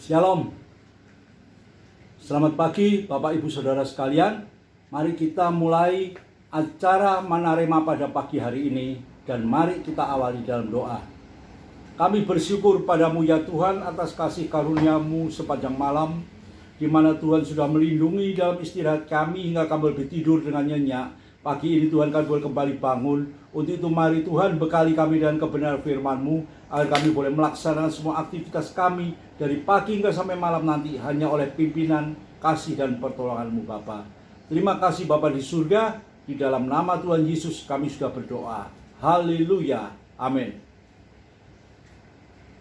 Shalom. Selamat pagi Bapak Ibu Saudara sekalian. Mari kita mulai acara Manarema pada pagi hari ini dan mari kita awali dalam doa. Kami bersyukur padamu ya Tuhan atas kasih karunia-Mu sepanjang malam, di mana Tuhan sudah melindungi dalam istirahat kami hingga kami boleh tidur dengan nyenyak. Pagi ini Tuhan kami boleh kembali bangun. Untuk itu mari Tuhan bekali kami dengan kebenaran firman-Mu, agar kami boleh melaksanakan semua aktivitas kami dari pagi hingga sampai malam nanti hanya oleh pimpinan, kasih dan pertolongan-Mu Bapa. Terima kasih Bapa di surga, di dalam nama Tuhan Yesus kami sudah berdoa. Haleluya. Amin.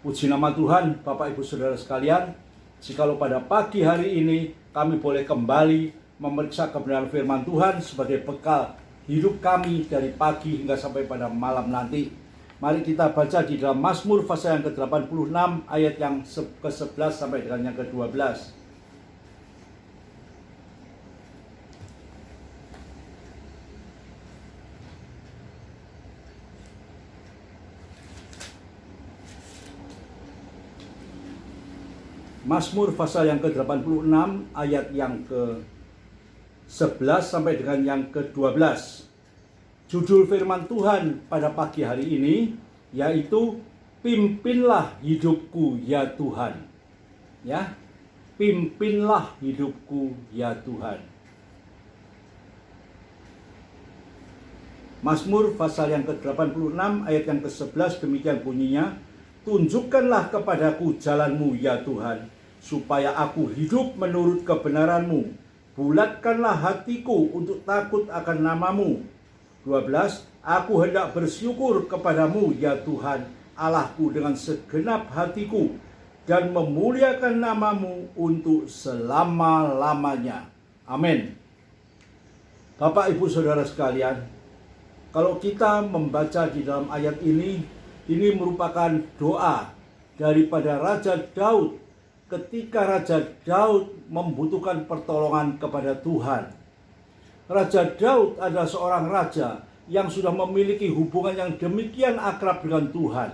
Puji nama Tuhan Bapak Ibu Saudara sekalian. Jikalau pada pagi hari ini kami boleh kembali memeriksa kebenaran firman Tuhan sebagai bekal hidup kami dari pagi hingga sampai pada malam nanti. Mari kita baca di dalam Mazmur pasal yang ke-86 ayat yang ke-11 sampai dengan yang ke-12. Mazmur pasal yang ke-86 ayat yang ke-11 sampai dengan yang ke-12. Judul firman Tuhan pada pagi hari ini yaitu pimpinlah hidupku ya Tuhan. Ya, pimpinlah hidupku ya Tuhan. Mazmur pasal yang ke-86 ayat yang ke-11 demikian bunyinya, tunjukkanlah kepadaku jalan-Mu ya Tuhan, supaya aku hidup menurut kebenaran-Mu. Bulatkanlah hatiku untuk takut akan nama-Mu. 12. Aku hendak bersyukur kepadamu ya Tuhan Allahku dengan segenap hatiku, dan memuliakan nama-Mu untuk selama-lamanya. Amin. Bapak Ibu Saudara sekalian, kalau kita membaca di dalam ayat ini merupakan doa daripada Raja Daud ketika Raja Daud membutuhkan pertolongan kepada Tuhan. Raja Daud adalah seorang raja yang sudah memiliki hubungan yang demikian akrab dengan Tuhan.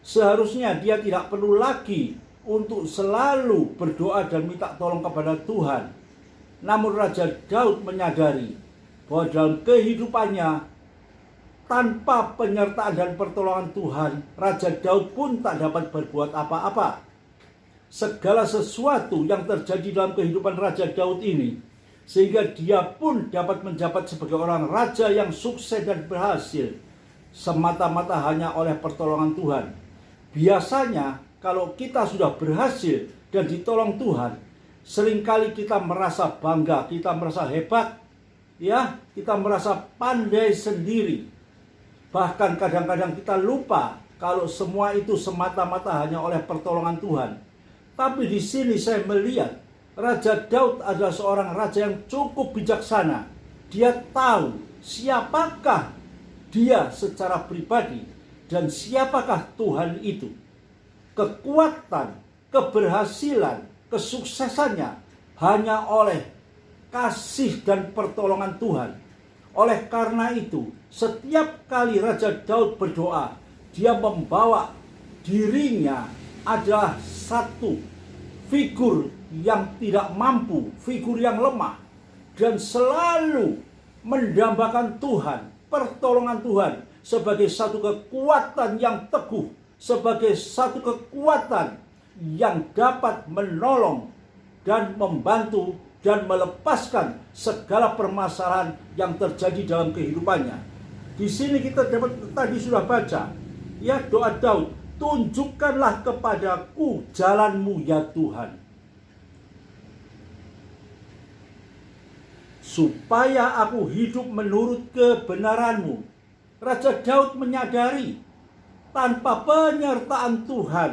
Seharusnya dia tidak perlu lagi untuk selalu berdoa dan minta tolong kepada Tuhan. Namun Raja Daud menyadari bahwa dalam kehidupannya tanpa penyertaan dan pertolongan Tuhan, Raja Daud pun tak dapat berbuat apa-apa. Segala sesuatu yang terjadi dalam kehidupan Raja Daud ini, sehingga dia pun dapat menjabat sebagai orang raja yang sukses dan berhasil, semata-mata hanya oleh pertolongan Tuhan. Biasanya kalau kita sudah berhasil dan ditolong Tuhan, seringkali kita merasa bangga, kita merasa hebat, ya, kita merasa pandai sendiri. Bahkan kadang-kadang kita lupa kalau semua itu semata-mata hanya oleh pertolongan Tuhan. Tapi di sini saya melihat Raja Daud adalah seorang raja yang cukup bijaksana. Dia tahu siapakah dia secara pribadi dan siapakah Tuhan itu. Kekuatan, keberhasilan, kesuksesannya hanya oleh kasih dan pertolongan Tuhan. Oleh karena itu, setiap kali Raja Daud berdoa, dia membawa dirinya adalah satu figur yang tidak mampu, figur yang lemah, dan selalu mendambakan Tuhan, pertolongan Tuhan sebagai satu kekuatan yang teguh, sebagai satu kekuatan yang dapat menolong dan membantu dan melepaskan segala permasalahan yang terjadi dalam kehidupannya. Di sini kita dapat tadi sudah baca, ya, doa Daud, tunjukkanlah kepadaku jalan-Mu ya Tuhan, supaya aku hidup menurut kebenaran-Mu. Raja Daud menyadari tanpa penyertaan Tuhan,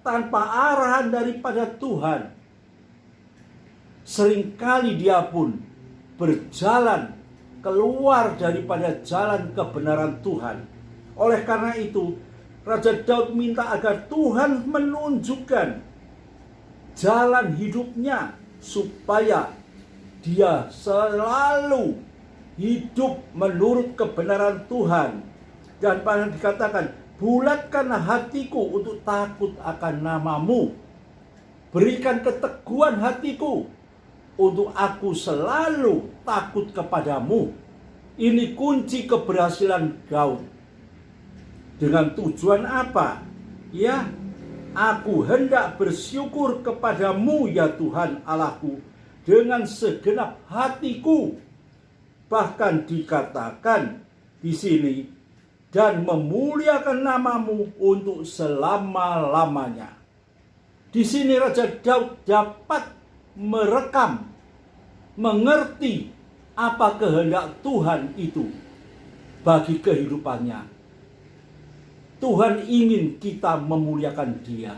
tanpa arahan daripada Tuhan, seringkali dia pun berjalan keluar daripada jalan kebenaran Tuhan. Oleh karena itu, Raja Daud minta agar Tuhan menunjukkan jalan hidupnya supaya dia selalu hidup menurut kebenaran Tuhan. Dan pada dikatakan, bulatkanlah hatiku untuk takut akan nama-Mu. Berikan keteguhan hatiku untuk aku selalu takut kepadamu. Ini kunci keberhasilan Daud. Dengan tujuan apa? Ya, aku hendak bersyukur kepadamu ya Tuhan Allahku dengan segenap hatiku. Bahkan dikatakan di sini, dan memuliakan namamu untuk selama-lamanya. Di sini Raja Daud dapat merekam, mengerti apa kehendak Tuhan itu bagi kehidupannya. Tuhan ingin kita memuliakan Dia.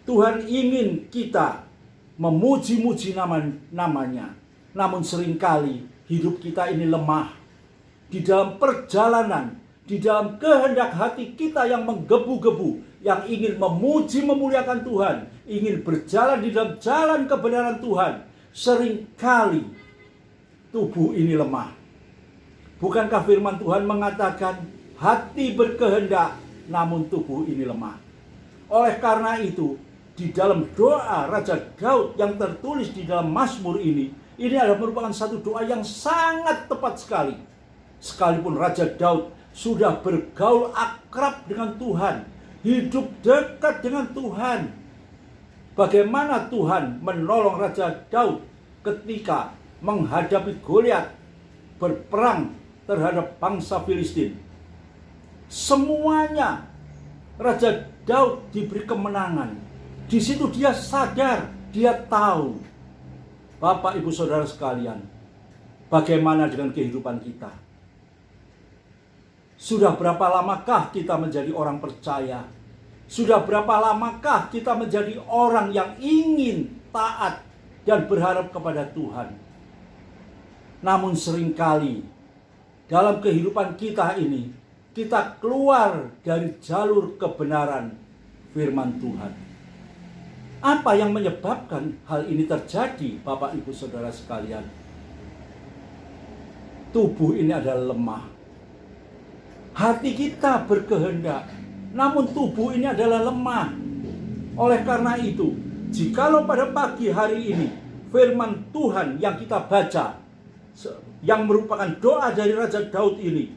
Tuhan ingin kita memuji-muji namanya. Namun seringkali hidup kita ini lemah. Di dalam perjalanan, di dalam kehendak hati kita yang menggebu-gebu, yang ingin memuji memuliakan Tuhan, ingin berjalan di dalam jalan kebenaran Tuhan, seringkali tubuh ini lemah. Bukankah firman Tuhan mengatakan, hati berkehendak, namun tubuh ini lemah. Oleh karena itu, di dalam doa Raja Daud yang tertulis di dalam Mazmur ini adalah merupakan satu doa yang sangat tepat sekali. Sekalipun Raja Daud sudah bergaul akrab dengan Tuhan, hidup dekat dengan Tuhan, bagaimana Tuhan menolong Raja Daud ketika menghadapi Goliat, berperang terhadap bangsa Filistin. Semuanya Raja Daud diberi kemenangan. Di situ dia sadar, dia tahu. Bapak, Ibu, Saudara sekalian, bagaimana dengan kehidupan kita? Sudah berapa lamakah kita menjadi orang percaya? Sudah berapa lamakah kita menjadi orang yang ingin taat dan berharap kepada Tuhan? Namun seringkali dalam kehidupan kita ini, kita keluar dari jalur kebenaran firman Tuhan. Apa yang menyebabkan hal ini terjadi, Bapak, Ibu, Saudara sekalian? Tubuh ini adalah lemah. Hati kita berkehendak, namun tubuh ini adalah lemah. Oleh karena itu, jikalau pada pagi hari ini firman Tuhan yang kita baca, yang merupakan doa dari Raja Daud ini,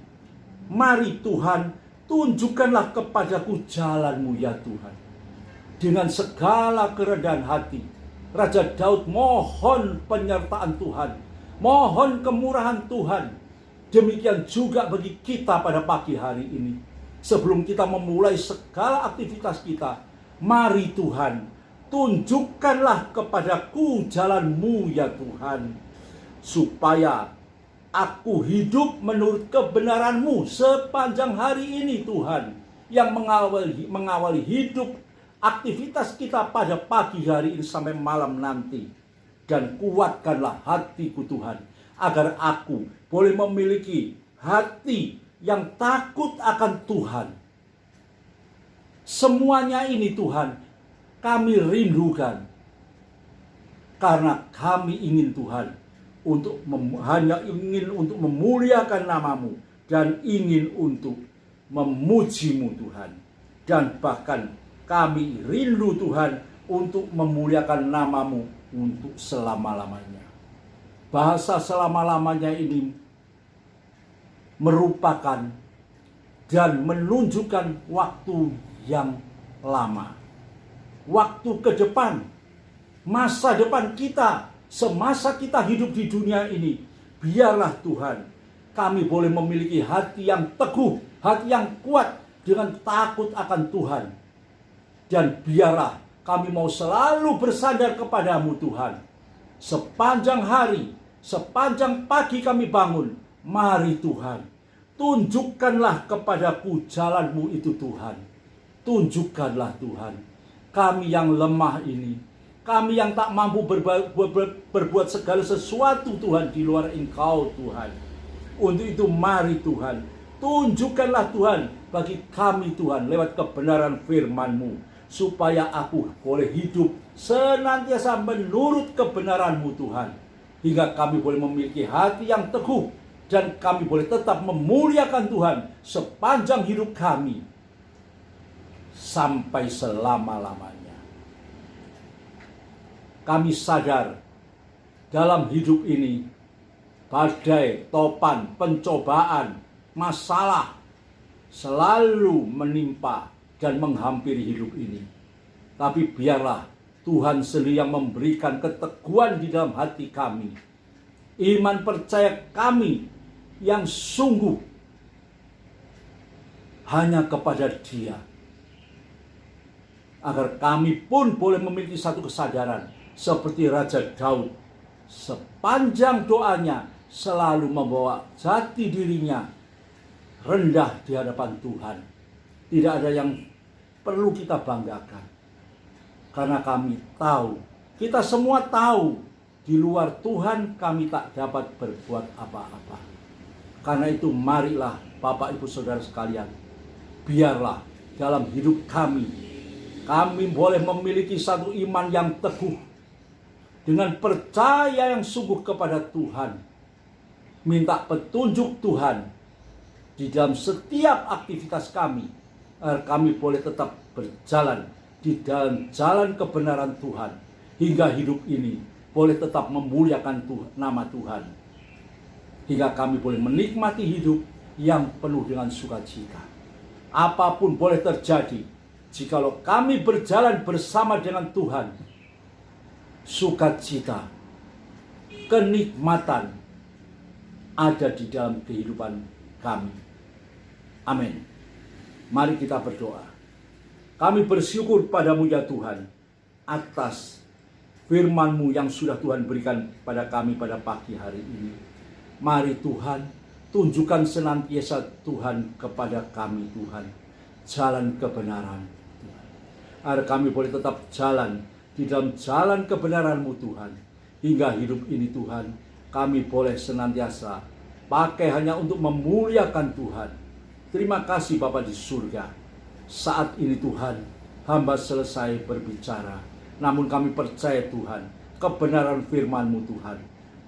mari Tuhan, tunjukkanlah kepadaku jalan-Mu ya Tuhan. Dengan segala kerendahan hati, Raja Daud mohon penyertaan Tuhan, mohon kemurahan Tuhan. Demikian juga bagi kita pada pagi hari ini. Sebelum kita memulai segala aktivitas kita, mari Tuhan, tunjukkanlah kepadaku jalan-Mu ya Tuhan, supaya aku hidup menurut kebenaran-Mu sepanjang hari ini Tuhan, yang mengawali hidup aktivitas kita pada pagi hari ini sampai malam nanti. Dan kuatkanlah hatiku Tuhan, agar aku boleh memiliki hati yang takut akan Tuhan. Semuanya ini Tuhan, kami rindukan. Karena kami ingin Tuhan, hanya ingin untuk memuliakan nama-Mu, dan ingin untuk memuji-Mu Tuhan. Dan bahkan kami rindu Tuhan untuk memuliakan nama-Mu untuk selama-lamanya. Bahasa selama-lamanya ini merupakan dan menunjukkan waktu yang lama. Waktu ke depan, masa depan kita, semasa kita hidup di dunia ini. Biarlah Tuhan, kami boleh memiliki hati yang teguh, hati yang kuat dengan takut akan Tuhan. Dan biarlah kami mau selalu bersandar kepadamu Tuhan. Sepanjang hari, sepanjang pagi kami bangun, mari Tuhan, tunjukkanlah kepadaku jalan-Mu itu Tuhan. Tunjukkanlah Tuhan, kami yang lemah ini, kami yang tak mampu berbuat segala sesuatu Tuhan di luar Engkau Tuhan. Untuk itu mari Tuhan, tunjukkanlah Tuhan bagi kami Tuhan lewat kebenaran firman-Mu, supaya aku boleh hidup senantiasa menurut kebenaran-Mu Tuhan. Hingga kami boleh memiliki hati yang teguh, dan kami boleh tetap memuliakan Tuhan sepanjang hidup kami, sampai selama-lamanya. kami sadar dalam hidup ini badai, topan, pencobaan, masalah selalu menimpa dan menghampiri hidup ini. Tapi biarlah Tuhan sendiri yang memberikan keteguhan di dalam hati kami, iman percaya kami yang sungguh hanya kepada Dia, agar kami pun boleh memiliki satu kesadaran seperti Raja Daud, sepanjang doanya selalu membawa jati dirinya rendah di hadapan Tuhan. Tidak ada yang perlu kita banggakan, karena kami tahu, kita semua tahu, di luar Tuhan kami tak dapat berbuat apa-apa. Karena itu marilah Bapak Ibu Saudara sekalian, biarlah dalam hidup kami boleh memiliki satu iman yang teguh, dengan percaya yang sungguh kepada Tuhan, minta petunjuk Tuhan di dalam setiap aktivitas kami, agar kami boleh tetap berjalan di dalam jalan kebenaran Tuhan, hingga hidup ini boleh tetap memuliakan nama Tuhan, hingga kami boleh menikmati hidup yang penuh dengan sukacita. Apapun boleh terjadi, jikalau kami berjalan bersama dengan Tuhan, sukacita, kenikmatan ada di dalam kehidupan kami. Amin. Mari kita berdoa. Kami bersyukur padamu ya Tuhan, atas firman-Mu yang sudah Tuhan berikan pada kami pada pagi hari ini. Mari Tuhan, tunjukkan senantiasa Tuhan kepada kami Tuhan, jalan kebenaran Tuhan, agar kami boleh tetap jalan di dalam jalan kebenaran-Mu Tuhan, hingga hidup ini Tuhan kami boleh senantiasa pakai hanya untuk memuliakan Tuhan. Terima kasih Bapa di surga. Saat ini Tuhan, hamba selesai berbicara, namun kami percaya Tuhan, kebenaran firman-Mu Tuhan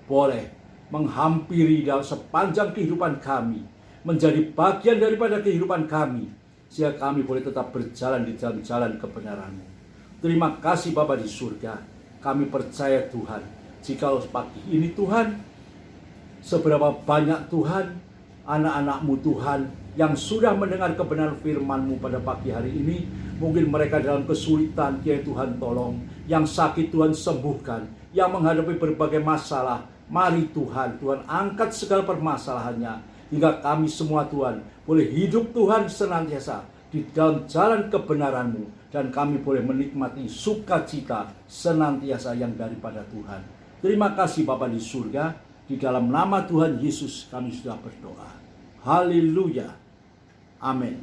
boleh menghampiri dalam sepanjang kehidupan kami, menjadi bagian daripada kehidupan kami, sehingga kami boleh tetap berjalan di dalam jalan kebenaran-Mu. Terima kasih Bapa di surga. Kami percaya Tuhan, jikalau pagi ini Tuhan, seberapa banyak Tuhan anak-anak-Mu Tuhan yang sudah mendengar kebenaran firman-Mu pada pagi hari ini, mungkin mereka dalam kesulitan, ya Tuhan tolong, yang sakit Tuhan sembuhkan, yang menghadapi berbagai masalah, mari Tuhan angkat segala permasalahannya, hingga kami semua Tuhan boleh hidup Tuhan senantiasa di dalam jalan kebenaran-Mu, dan kami boleh menikmati sukacita senantiasa yang daripada Tuhan. Terima kasih Bapa di surga, di dalam nama Tuhan Yesus kami sudah berdoa. Haleluya. Amin.